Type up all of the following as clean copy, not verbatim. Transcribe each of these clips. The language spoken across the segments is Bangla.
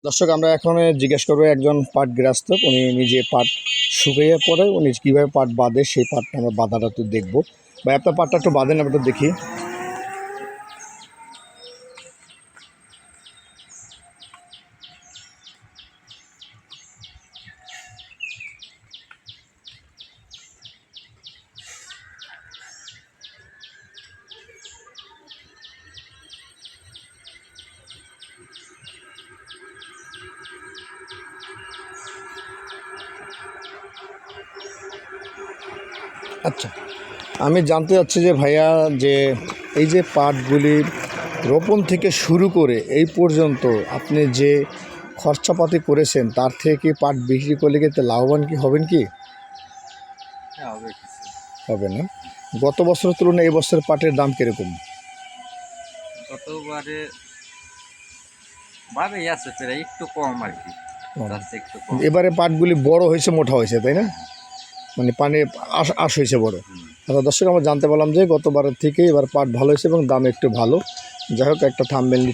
দর্শক, আমরা এখন জিজ্ঞেস করবো একজন পাট গৃহস্থ। উনি নিজে পাট শুকিয়ে পরে উনি কীভাবে পাট বাঁধে, সেই পাটটা আমরা বাঁধাটা একটু দেখবো। ভাই, আপনার পাটটা একটু বাঁধেন, আমরা একটু দেখি। আচ্ছা, আমি জানতে চাচ্ছি যে ভাইয়া, যে এই যে পাটগুলি রোপণ থেকে শুরু করে এই পর্যন্ত আপনি যে খরচাপাতি করেছেন, তার থেকে কি পাট বিক্রি করলে কি লাভবান কি হবেন কি? হ্যাঁ, হবে কিছু। হবে না? গত বছরের তুলনায় এবছর পাটের দাম কীরকম? গতবারে ভালোই আছে, প্রায় একটু কম আর কি, একটু কম। এবারে পাটগুলি বড় হয়েছে, মোটা হয়েছে, তাই না? মানে পানি আশ হয়েছে বড়। আচ্ছা দর্শক, আমরা জানতে পারলাম যে গতবারের থেকে এবার পাট ভালো হয়েছে এবং দাম একটু ভালো। যাই হোক, একটা থাম্বনেল।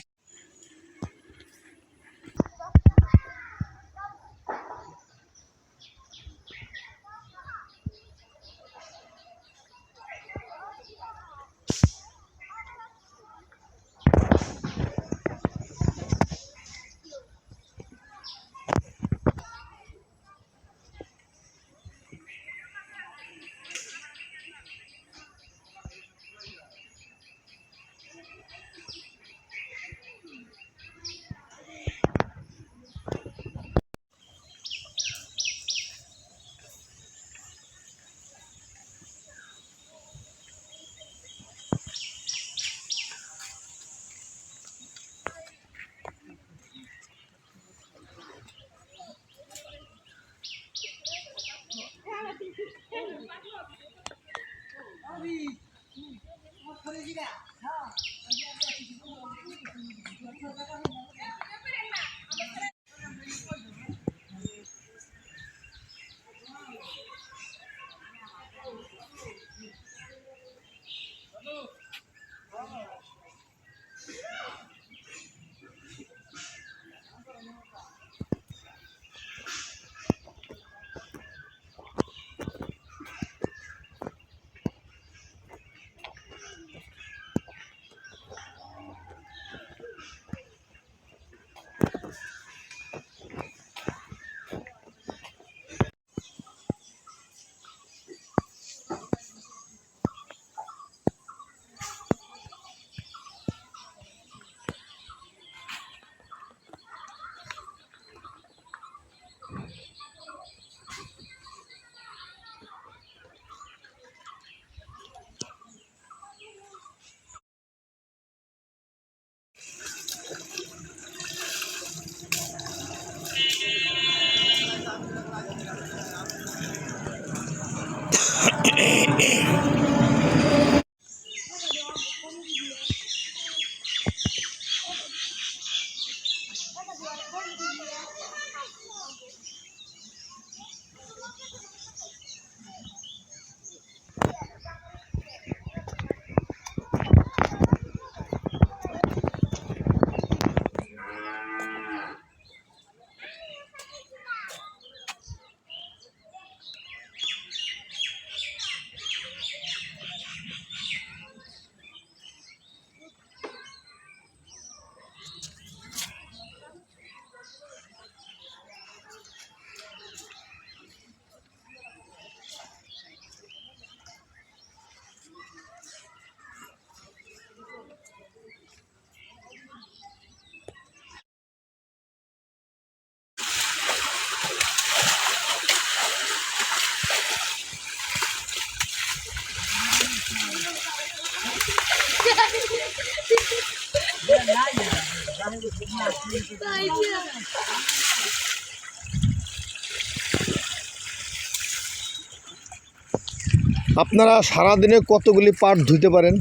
আপনারা সারাদিনে কতগুলি পাট ধুইতে পারেন?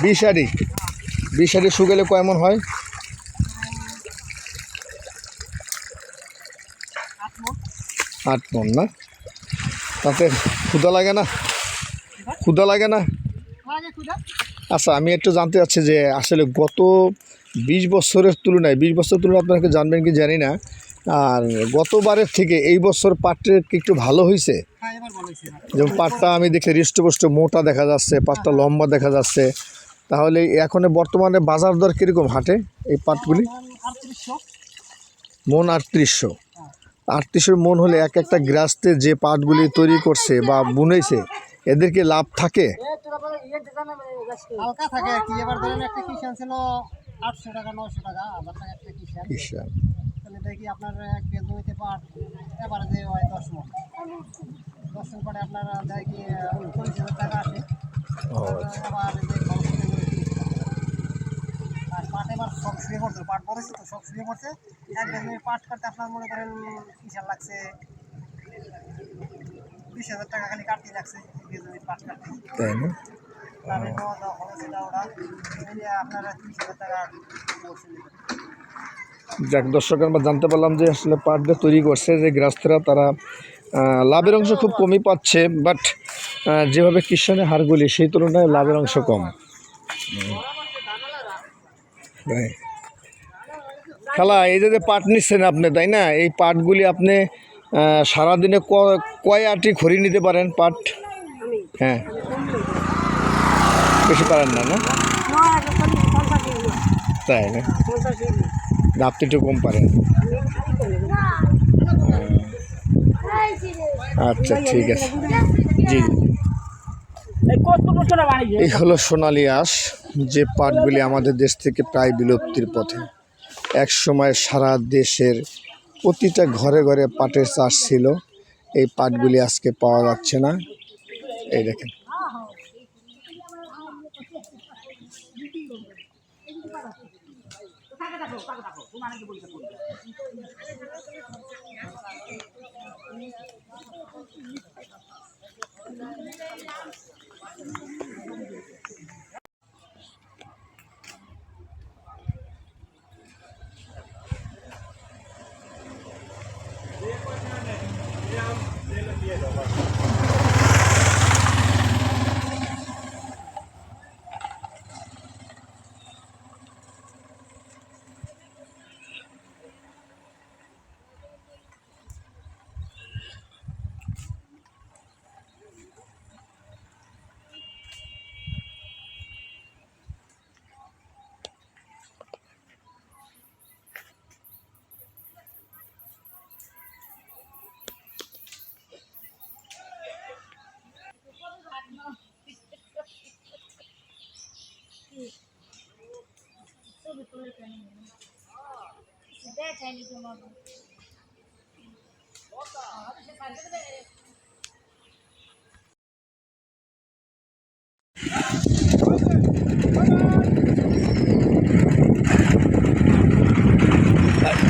20 আড়ি। 20 আড়ি শুকালে কয় মণ হয়? 8 মণ না? তাতে ক্ষুধা লাগে না? ক্ষুধা লাগে না? আচ্ছা, আমি একটু জানতে চাচ্ছি যে আসলে গত 20 বছরের তুলনায় 20 বছর তুলনায় আপনাকে জানবেন কি জানি না, আর গতবারের থেকে এই বছর পাটের কি একটু ভালো হয়েছে? হ্যাঁ, এবার ভালো হয়েছে। যেমন পাটটা আমি দেখছি হৃষ্টপুষ্ট মোটা দেখা যাচ্ছে, পাটটা লম্বা দেখা যাচ্ছে। তাহলে এখন বর্তমানে বাজার দর কীরকম হাটে এই পাটগুলি? 3800। মন 3800। 3800 মন হলে এক একটা গ্রাস্তে যে পাটগুলি তৈরি করছে বা বুনেছে এদেরকে লাভ থাকে? হালকা থাকে আর কি। এবার ধরেন একটা কিষান ছিল 800 টাকা, 900 টাকা, 1000 টাকা একটা কিষান। কিষান। তাহলে দেখি আপনার এক বিঘা জমিতে পাট এবারে যে হয় 10 মণ। 10 মণ পাটে আপনার দেয় কি 40,000 টাকা আসে। আবার যে খরচ করে 30 টাকা। আর পাট এবার সব শুয়ে পড়ছে, পাট বড় হয়েছে তো সব শুয়ে পড়ছে। এক বিঘা জমি পাট কাটতে আপনার মনে করেন কিষান লাগছে 20,000 টাকা খালি কাটতে লাগছে এক বিঘা জমি পাট কাটতে। তাই না? তারপরে খাওয়া দাওয়া খরচ এটা ওরা মিলিয়ে আপনারা 30,000 টাকা পড়ছে। যাক দর্শক, আমরা জানতে পারলাম যে আসলে পাট যে তৈরি করছে যে গ্রাহস্থরা তারা লাভের অংশ খুব কমই পাচ্ছে, বাট যেভাবে কিষানের হারগুলি সেই তুলনায় লাভের অংশ কম। তাই। খালা, এই যে পাট নিচ্ছেন আপনি, তাই না? এই পাটগুলি আপনি সারাদিনে কয় আটি খড়ি নিতে পারেন পাট? হ্যাঁ, বেশি পারেন না, না? তাই না? আপনি একটু কম পারেন। আচ্ছা, ঠিক আছে। জি, এই হলো সোনালী আঁশ, যে পাটগুলি আমাদের দেশ থেকে প্রায় বিলুপ্তির পথে। এক সময় সারা দেশের প্রতিটা ঘরে ঘরে পাটের চাষ ছিল। এই পাটগুলি আজকে পাওয়া যাচ্ছে না। এই দেখেন,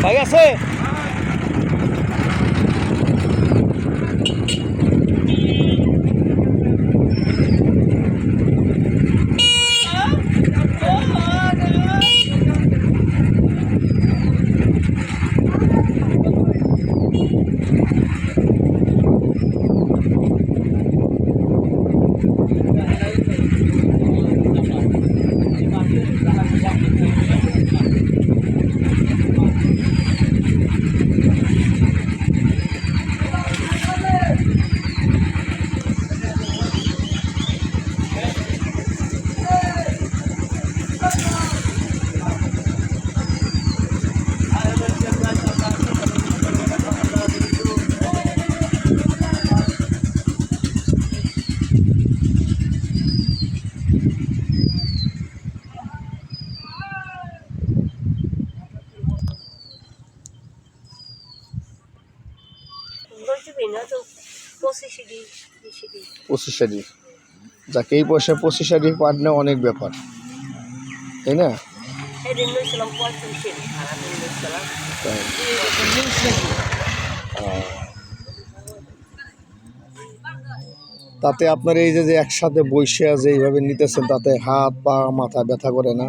ভাই আছে? পঁচিশারি। যাকে এই পয়সা 25 পাট নেওয়া অনেক ব্যাপার, তাই না? তাই। তাতে আপনার এই যে একসাথে বসে যে এইভাবে নিতেছেন, তাতে হাত পা মাথা ব্যথা করে না?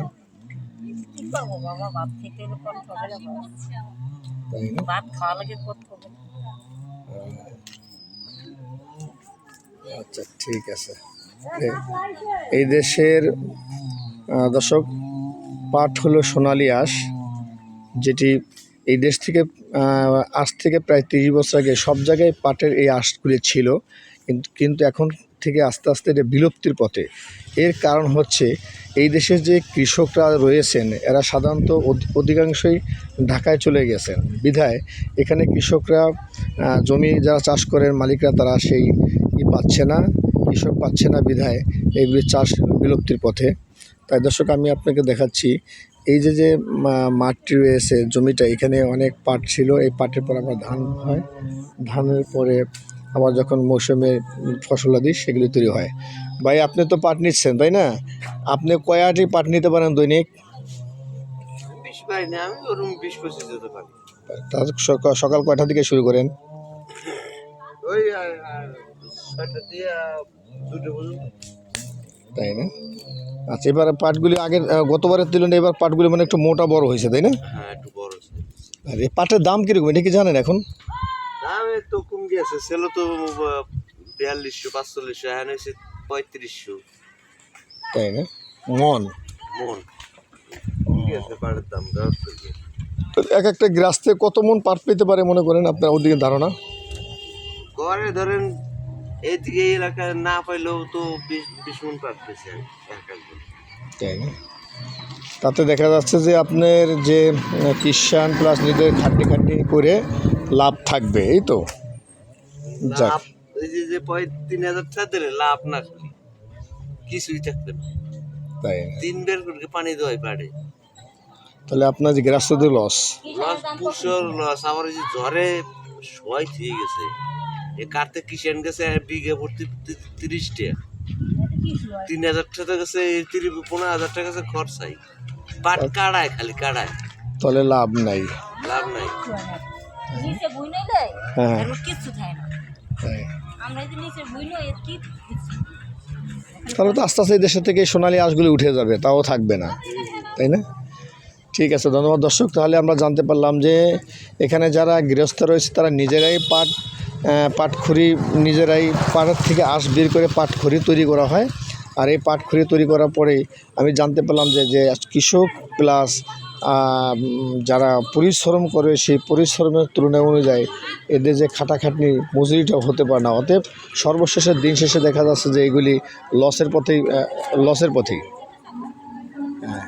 তাই না? আচ্ছা, ঠিক আছে। এই দেশের দর্শক, পাট হলো সোনালী আঁশ, যেটি এই দেশ থেকে আজ থেকে প্রায় 30 বছর আগে সব জায়গায় পাটের এই আঁশগুলি ছিল, কিন্তু এখন থেকে আস্তে আস্তে এটা বিলুপ্তির পথে। এর কারণ হচ্ছে এই দেশের যে কৃষকরা রয়েছেন এরা সাধারণত অধিকাংশই ঢাকায় চলে গেছেন, বিধায় এখানে কৃষকরা জমি যারা চাষ করেন মালিকরা তারা সেই পাচ্ছে না, কৃষক পাচ্ছে না, বিধায় এইগুলি চাষ বিলুপ্তির পথে। তাই দর্শক আমি আপনাকে দেখাচ্ছি এই যে মাঠটি রয়েছে, জমিটা, এখানে অনেক পাট ছিল। এই পাটের পর আবার ধান হয়, ধানের পরে আবার যখন মৌসুমে ফসলাদি সেগুলি তৈরি হয়। ভাই আপনি তো পাট নিচ্ছেন তাই না? আপনি কয়টি পাট নিতে পারেন দৈনিক? 20 পাই না, আমি ওরকম 20-25 যেতে পারি। তার সকাল কয়টা থেকে শুরু করেন? ওই 6টা দিয়ে 2টা পর্যন্ত। তাই না? আচ্ছা, এবার পাটগুলি আগের গতবারের তুলনায় এবার পাটগুলি মানে একটু মোটা বড় হয়েছে তাই না? হ্যাঁ, একটু বড় আছে। আর এই পাটের দাম কীরকম এটা কি জানেন এখন? দাম তো কম গেছে, ছিল তো 4200-4500, এখন হয়েছে 3500 তাই না? মন মন কম গেছে পাটের দাম। তো এক একটা গ্রাস্তে কত মন পাট পেতে পারে মনে করেন আপনার ওদিকে ধারণা? ঘরে ধরেন এইদিকে এলাকায় না পাইলেও তো 20 মন পাট পেয়েছে একজন। তাই না? তাতে দেখা যাচ্ছে যে আপনার যে কিষাণ প্লাস নিজের খাটনি করে লাভ থাকবে, এই তো। যাক, লাভ এই যে 3000 টাকা দিলে লাভ না, খালি কিছুই থাকবে না। তাই না? 3 বের করে পানি দেওয়াই পারে। তাহলে আপনার যে গ্রাস্তে লস। পুষর লস। আমার এই যে ঝড়ে সবাই ঠিক গেছে, এ কাটতে কিষান গেছে বিঘে ভর্তি 30 টাকা, 3000 টাকা গেছে, 15,000 টাকা গেছে খরচাই। পাট কাড়ায়, খালি কাড়ায়, তাহলে লাভ নাই। লাভ নাই। নিচে বুই নই দেয় হ্যাঁ, আর কিছু থাকে না। তাই। আমরা যদি নিচে বুই নই এর কি তাহলে তো আস্তে আস্তে এই দেশের থেকে সোনালী আঁশগুলি উঠে যাবে, তাও থাকবে না, তাই না? ঠিক আছে, ধন্যবাদ দর্শক। তাহলে আমরা জানতে পারলাম যে এখানে যারা গৃহস্থ রয়েছে তারা নিজেরাই পাটখড়ি নিজেরাই পাটের থেকে আঁশ বের করে পাটখড়ি তৈরি করা হয়। আর এই পাটখড়ি তৈরি করার পরেই আমি জানতে পারলাম যে কৃষক প্লাস যারা পরিশ্রম করে সেই পরিশ্রমের তুলনা অনুযায়ী এদের যে খাটাখাটনি মজুরিটাও হতে পারে না। অতএব সর্বশেষের দিন শেষে দেখা যাচ্ছে যে এইগুলি লসের পথেই। হ্যাঁ।